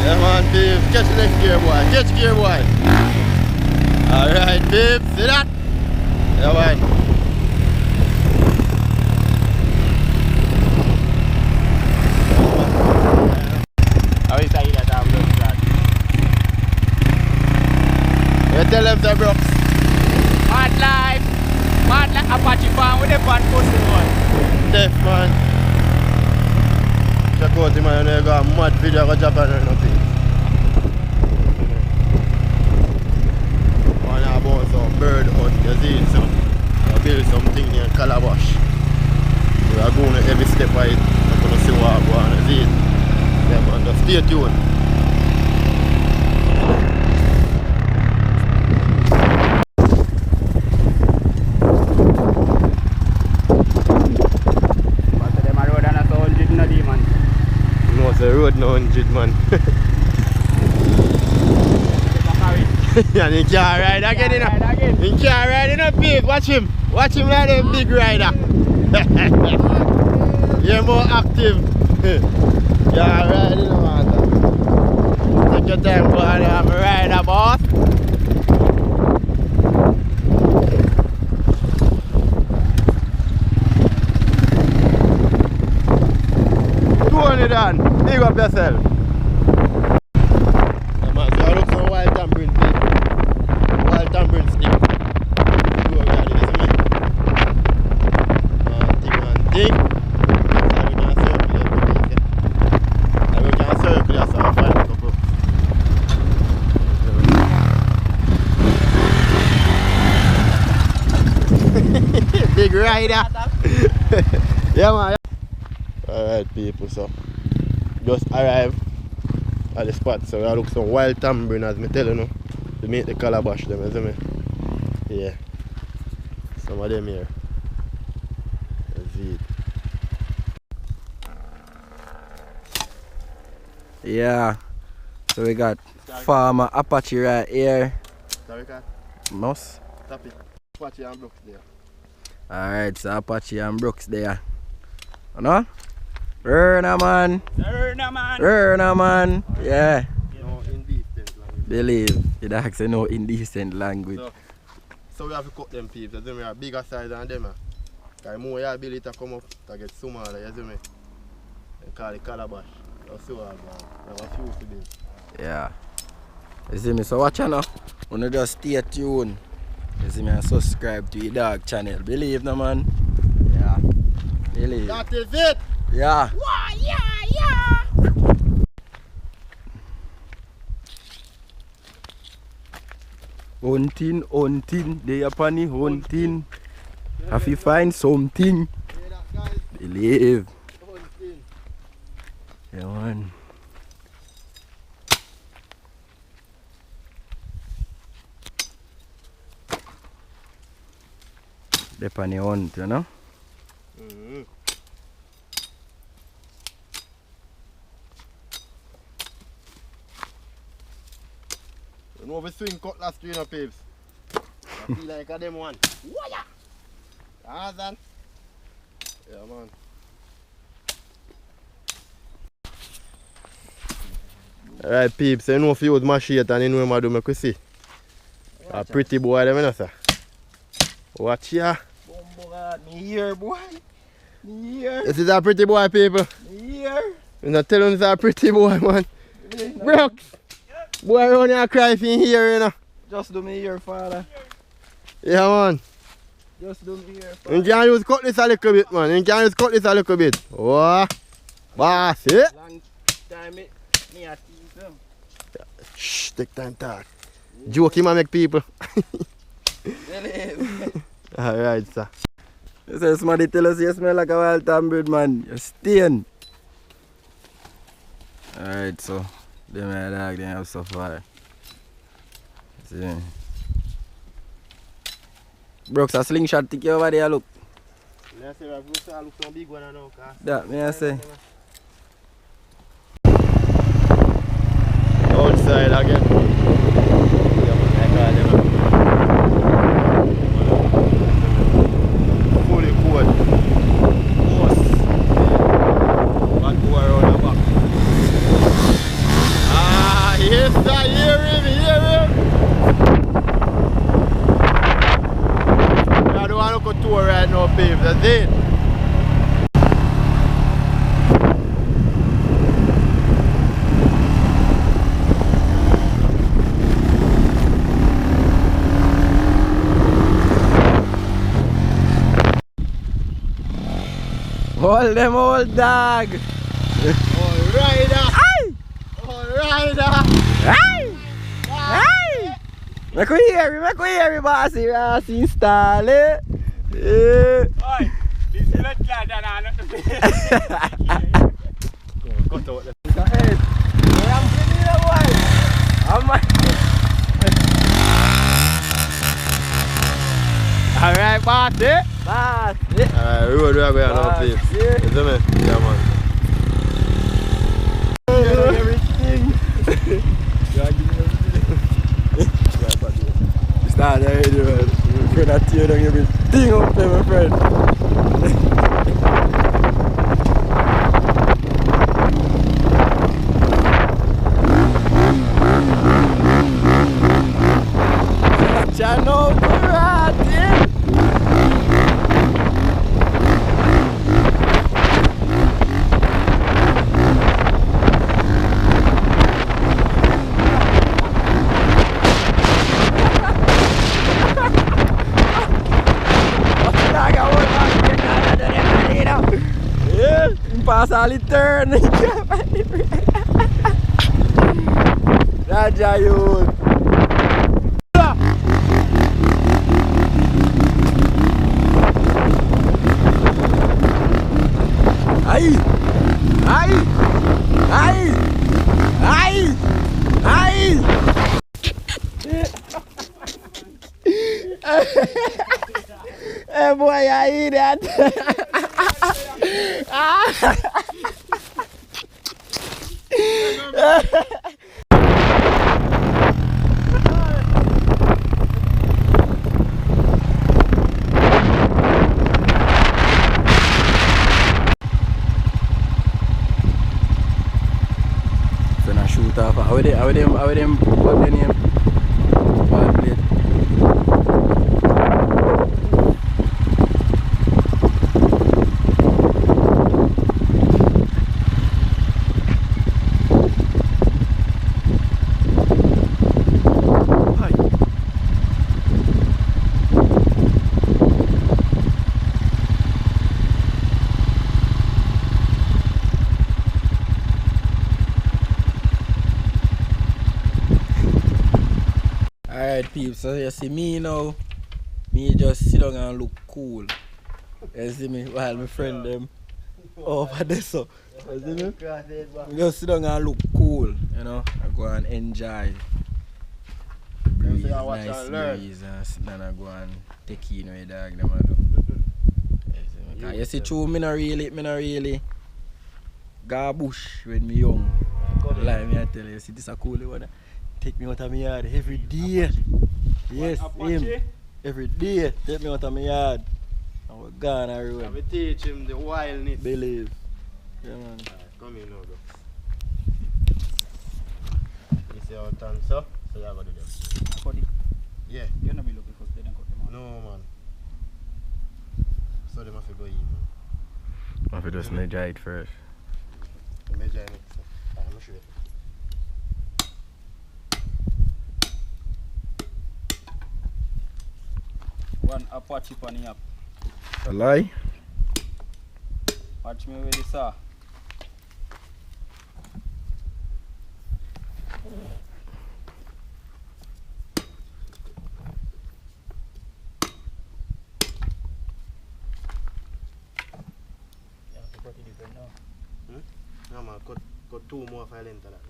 Yeah man, babes, catch the next gear boy, catch gear boy. Alright babes, see that? Yeah man. How is that I'm looking at? You tell them the Brooks. Mad life Apache farm with the pan pussy boy. Deaf man. Check out him man, you got a mad video of Japan or nothing. One about some bird hunt, you see it, so I build something near Calabash. We are going every step of it. I'm going to see what I want to see it. Yeah man, just stay tuned. The road no 100 man. And he can't ride again, you know. He can't ride in a pig. Watch him like a big rider. You're more active. Can't ride in a man. Take your time, go and have a rider, boss. Done. Big up yourself. Yeah, man, so I look some wild tambourine stick. Wild tambourine stick. Do what we are doing, see me? Thing. So we can circle it. So I find a couple. Big rider. Yeah man. Alright people, so just arrived at the spot, so I look some wild tambourine as me tell you now, to make the calabash them, you see me? Yeah. Some of them here. You see it. Yeah. So we got farmer Apache right here. Sorry, cat. Mouse. Stop it. Apache and Brooks there. Alright, so Apache and Brooks there. You know? Rurna man. Rurna man. Yeah. No indecent language. Believe. The dog say no indecent language. So we have to cut them peeps. You see me? A bigger size than them. Because more your ability to come up to get smaller. You see me? They call it calabash. That's so hard, man. Have a few for this. Yeah. You see me? So watch out now. Wanna just stay tuned. You see me? And subscribe to the dog channel. Believe no man. Yeah. Believe. That is it. Yeah. Wah, yeah. Hunting, they are funny hunting. Have you find something? Believe. Yeah man. They're funny hunt, you know? You know we swing cutlass to you know, peeps. I feel like a them one. Waya! Tarzan. Yeah man. Alright peeps, you know if you use machete and you know what I do make we see. A pretty boy them, you know sir. Watch ya. Me here boy. Me here. This is a pretty boy people. Me here. You're not telling us a pretty boy man. Brooks. Boy around here cry if you here, you know. Just do me here, father. Yeah man. Just do me here, father. You can use cutlass a little bit man. You can use cutlass a little bit. Oh. Boss, eh? Long time me a tease them. Shh, take time talk. Joke him and make people. Alright sir. You say somebody tell us you smell like a wild tambourine man. You're staying. Alright so. Them my dog, they have so far. See. Brooks, a slingshot ticket over there, look. I say, I look so big one now. That, may I say. Outside again. Fully cold. But go around the back. Hold them old dog. Oh, rider. Aye! Oh, rider. Aye! Aye! Make we hear it, bossy. Rossi install it. Yeah. Oi, this is not glad that I'm not the Cut out the Hey, I'm pretty boy. Alright, bossy. Bossy. Alright, road we are going now, please. Yeah. You see me? Yeah, man. Everything. Start already, man. We're gonna tear down everything up there, my friend. Channel Karate. Yeah, pass all the turn. Raja yun. Ay! Ay! Ay! Ay! Ay! Eh boy, I eat that. So now shoot off. How them what the name? Ball blade. Alright peeps, so you see me now, me just sit down and look cool. You see me while my friend them over there so. You see me? We just sit down and look cool, you know, I go and enjoy. Breeze, nice breeze and sit down and go and take in with dog them a do. You see me? You see true, me not really go bush when me young. Like me I tell you, see this a cool one. Take me out of my yard every day. Yes, him. Every day, take me out of my yard. And we're gone on the road. I will teach him the wildness. Believe. Yeah, man. Come in now, bro. You see how it turns, so you have to do them. Cody, Yeah. you're not be looking for steady and cut them out. No, man. So they must go in, man. I have to just measure it first. The measure in it. I'm not sure. One Apache on the app. A lie? Watch me with this saw. You have to cut it different now. No, man. Cut two more for length of that.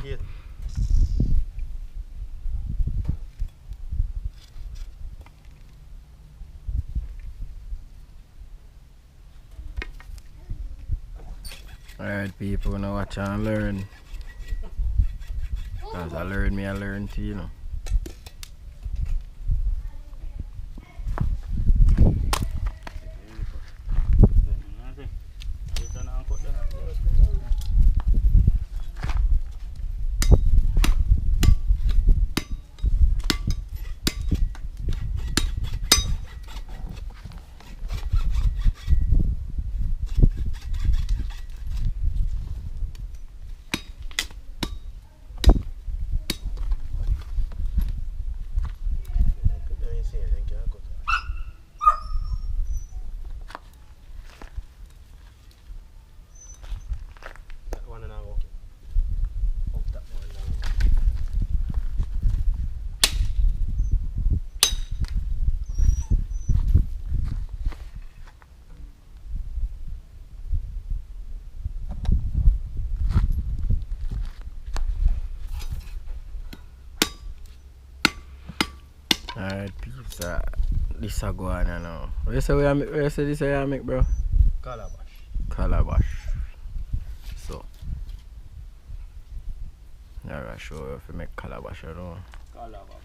Here. Alright people, now watch and learn. Because I learn too, you know. Alright, peeps. This a go on now. Where you say this I make, bro? Calabash. Calabash. So. I'm not sure if you make calabash or no. Calabash.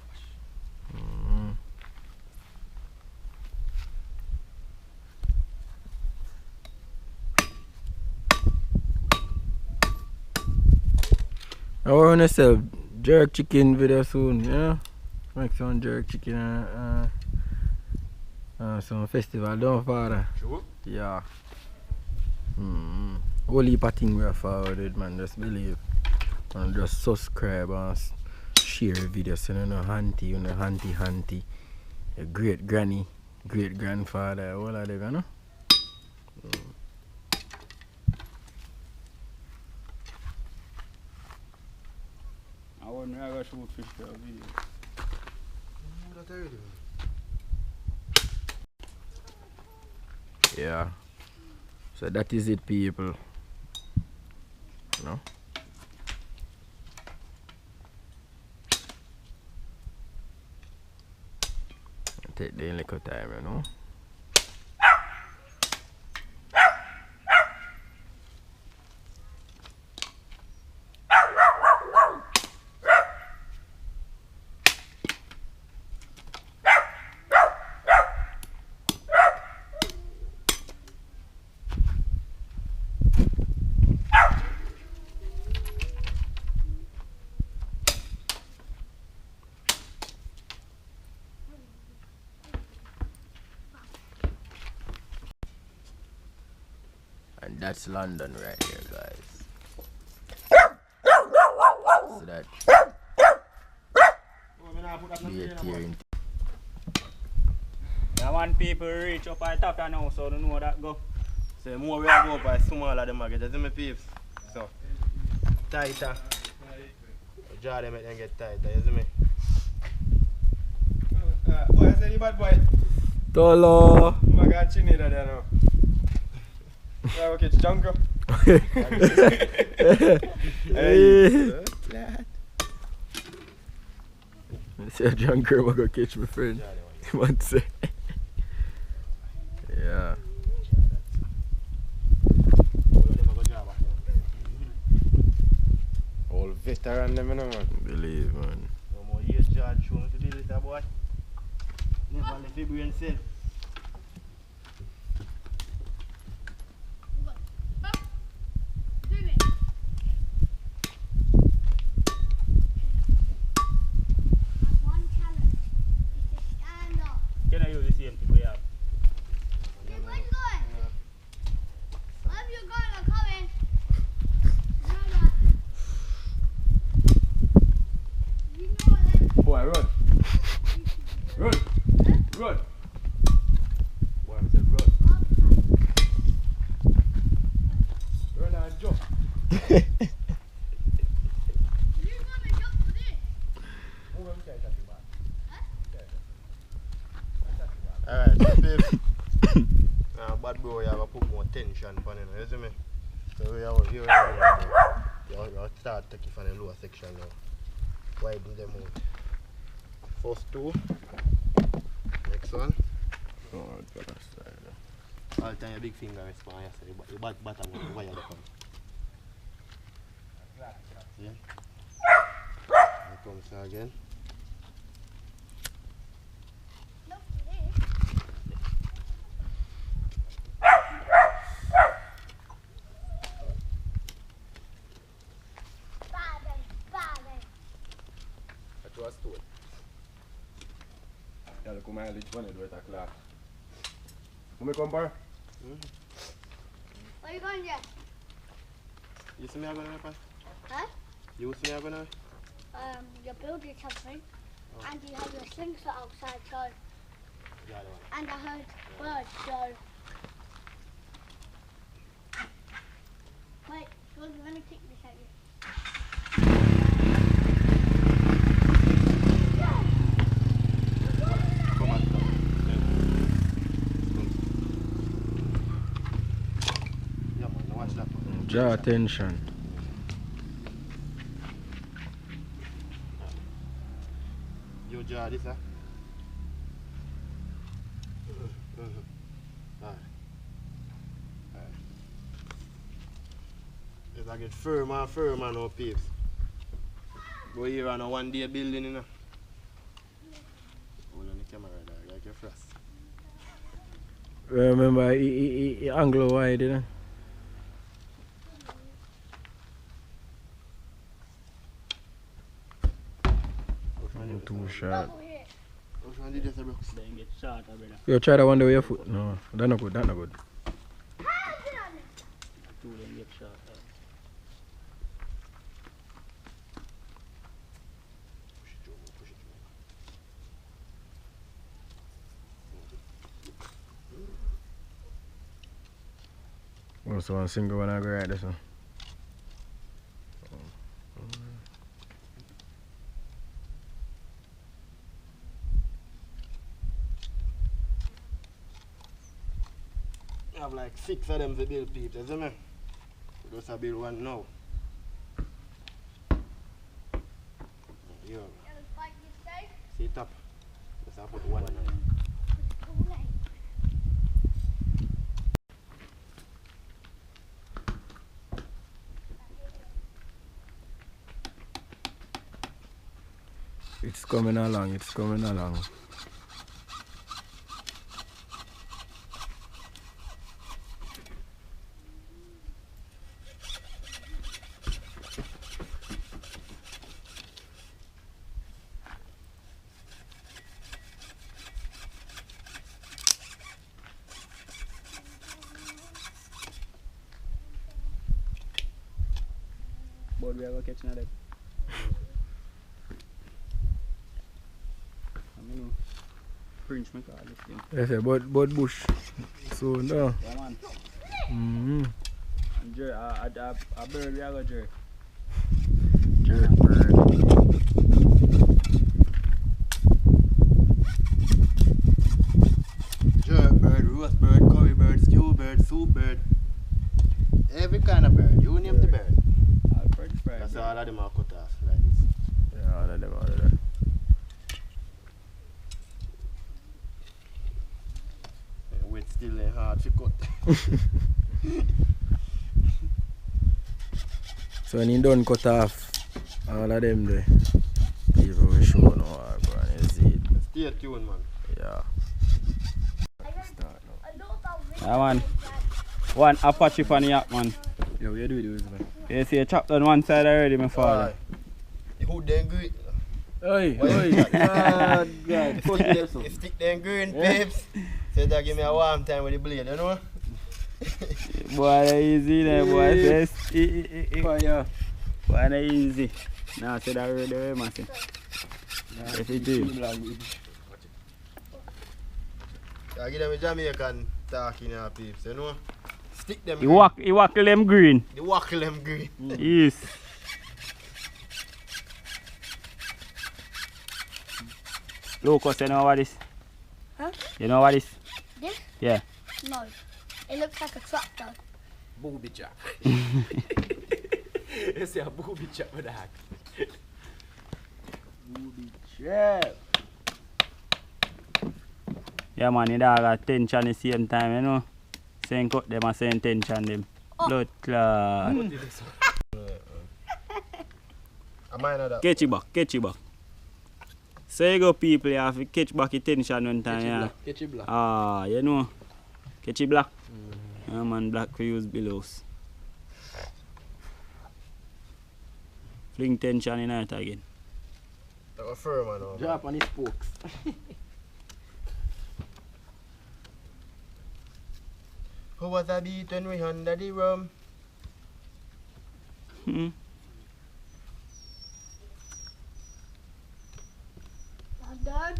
I want to sell jerk chicken video soon, yeah? Make some jerk chicken some festival, don't father? True. Yeah. Whole heap of things we are forwarded, man, just believe. And just subscribe and share videos, so you know, auntie, auntie, your great granny, great grandfather, all of them, you know? I wouldn't ever shoot fish for a video. Yeah. So that is it, people. You know? Take the little time, you know? And that's London right here, guys. So that Yeah, man, people reach up at top now, so don't know that go. So more we are go by smaller them get, you see me peeps? So tighter. The jaw them make them get tighter, you see me? Boy, I said you bad boy. Tolo! Oh my god, chinny there now. Yeah, okay, it's jungle. Hey! Say a junker will go catch my friend. One sec. Yeah. All veteran them, you know, man. Believe, man. No more years, George, show me to deal with that boy. Never let your brain sell. Can I use the same thing we have? Boy, run. Run. Run. Boy, I said run. Run and jump. Alright, so babe. Bad bro, you have to put more tension on it, you see me? So we have you start taking from the lower section now. Widen them out. First two. Next one. Oh, that's right. All time your big finger respond, yes, the bottom one, the wire there come. See? Here comes again. That was two. Ja, dan kom hij iets van, doe het klaar. Kom ik, kompar? Where are you going, Jeff? You see me I'm gonna pass? Huh? You see me I'm gonna? You're building something, and you have your slingshot outside, so, Yeah, the one. and I heard birds, so. Wait, George, let me take this at you. Come on. Yeah, man, now watch that one. Draw attention. You draw this, huh? Alright. If I get firmer and firmer now, peeps. Go here on a 1 day building, you know. Hold on the camera, dog, like your frost. Remember, he angle wide, you know. Too short. Which one did this, bro? Then get shorter, brother. You try that one day with your foot. No, that's not good. That's not good. Two then get shorter. Push it through. Oh, so one single one I go right this one. I have like 6 of them to build, peeps, you see me? Just a build one now. Yo, see top. Just I put one on it. It's coming along, it's coming along. But we are going to catch another. I mean, French me call this thing. Yes, sir, but bush. So, no. Yeah, man. Mm-hmm. And a bird we are going to jerk. Jerk bird. Jerk bird, roast bird, curry bird, stew bird, soup bird. Every kind of bird. You name the bird. French fry. That's all of them are cut off like this. Yeah, all of them, all of them. Weight still ain't hard to cut. So when you done cut off all of them there, people will show no how go and you see it. Stay tuned, man. Yeah. Start now. Yeah, man. One Apache for the yak, man. Yeah, what you do this, man? You see, I chopped on one side already, my father. The hood then green. Oi, Why oi. you God, God. Fuck them so. The stick then green, babes. So that give me a warm time with the blade, you know? Boy, that easy there, boy. Yes. Fire. Boy, that easy. Now, say that already, way, man. Yes, it is. I give them a Jamaican talking here, peeps, you know? Stick them He wackle them green. The wackle them green. Yes. Lucas, you know what this? Huh? You know what this? This? Yeah. No. It looks like a tractor. Booby chap. You see a booby chap with that. Booby trap. Yeah, man, the dog got tension the same time, you know. Same cut them and same tension them. Oh. Blood clot. I might know that. Catch it back, catch it back. So you go people, you have to catch back your tension one time, yeah. Catch it black. Ah, you know. Catch it black. Yeah, man, black for use billows. Fling tension in it again. That was firm, man. Oh, Drop on his spokes. Who was a beat when we under the rum? Hmm. I'm done.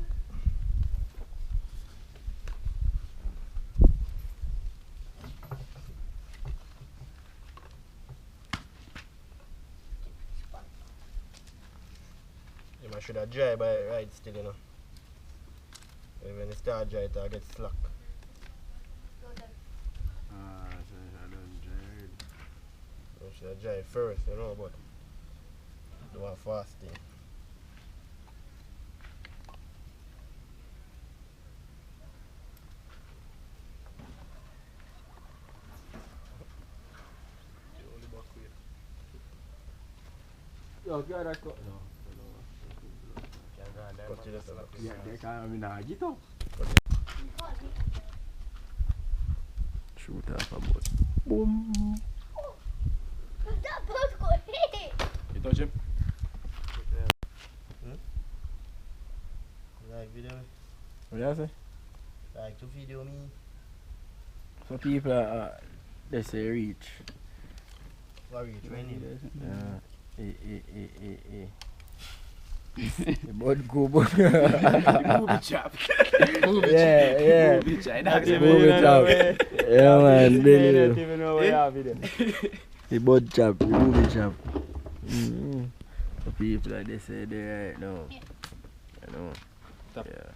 You might should have dry by right still, you know. When it start dry, it gets slack. You should have dry first, you know, but do a fast thing. No, God, I cut. No. Yeah, they can't not get up. Shoot off a boat. Boom. That boat got hit. You touch him? Like video. What do you say? Like to video me. So people they say reach. What reach? When The boat go boat. Movie chap. Yeah. Movie chap. Movie chap. Yeah man, You Billy. don't even know where you have it. The boat chap, the movie chap. The people like they say they right now. Yeah. You know. Tap. Yeah.